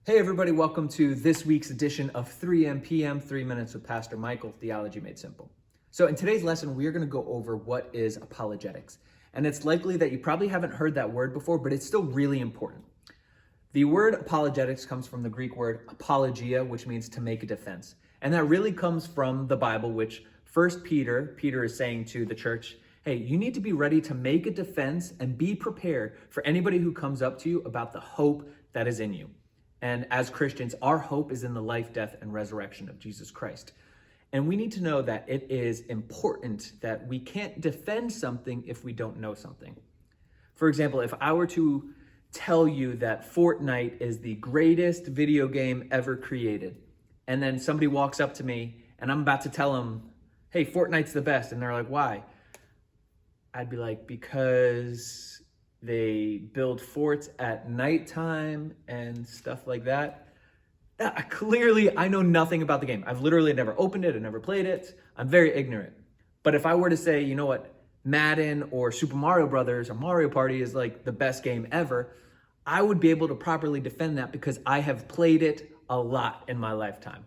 Hey everybody, welcome to this week's edition of 3 p.m. 3 Minutes with Pastor Michael, Theology Made Simple. So in today's lesson, we are going to go over what is apologetics. And it's likely that you probably haven't heard that word before, but it's still really important. The word apologetics comes from the Greek word apologia, which means to make a defense. And that really comes from the Bible, which Peter is saying to the church, hey, you need to be ready to make a defense and be prepared for anybody who comes up to you about the hope that is in you. And as Christians, our hope is in the life, death, and resurrection of Jesus Christ. And we need to know that it is important that we can't defend something if we don't know something. For example, if I were to tell you that Fortnite is the greatest video game ever created, and then somebody walks up to me and I'm about to tell them, hey, Fortnite's the best. And they're like, why? I'd be like, because they build forts at nighttime and stuff like that. Clearly, I know nothing about the game. I've literally never opened it. I never played it. I'm very ignorant. But if I were to say, you know what, Madden or Super Mario Brothers or Mario Party is like the best game ever, I would be able to properly defend that because I have played it a lot in my lifetime.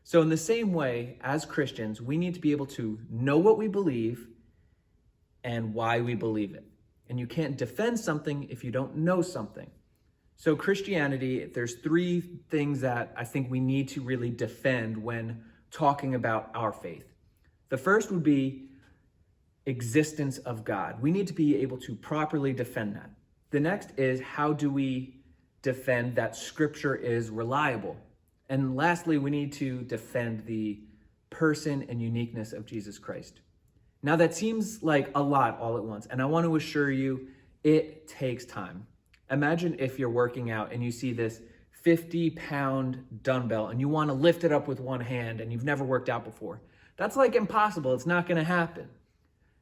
So in the same way, as Christians, we need to be able to know what we believe and why we believe it. And you can't defend something if you don't know something. So Christianity, there's three things that I think we need to really defend when talking about our faith. The first would be existence of God. We need to be able to properly defend that. The next is, how do we defend that Scripture is reliable? And lastly, we need to defend the person and uniqueness of Jesus Christ. Now that seems like a lot all at once, and I want to assure you, it takes time. Imagine if you're working out and you see this 50-pound dumbbell and you want to lift it up with one hand and you've never worked out before. That's like impossible. It's not going to happen.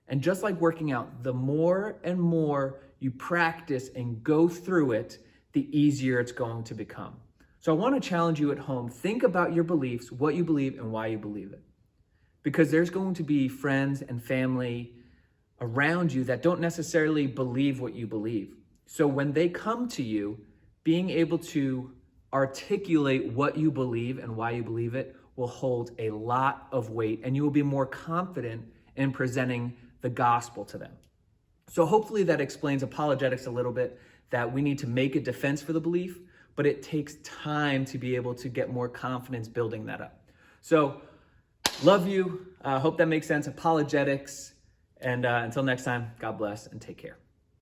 And just like working out, the more and more you practice and go through it, the easier it's going to become. So I want to challenge you at home. Think about your beliefs, what you believe, and why you believe it. Because there's going to be friends and family around you that don't necessarily believe what you believe. So when they come to you, being able to articulate what you believe and why you believe it will hold a lot of weight, and you will be more confident in presenting the gospel to them. So hopefully that explains apologetics a little bit, that we need to make a defense for the belief, but it takes time to be able to get more confidence building that up. So love you. Hope that makes sense. Apologetics. And until next time, God bless and take care.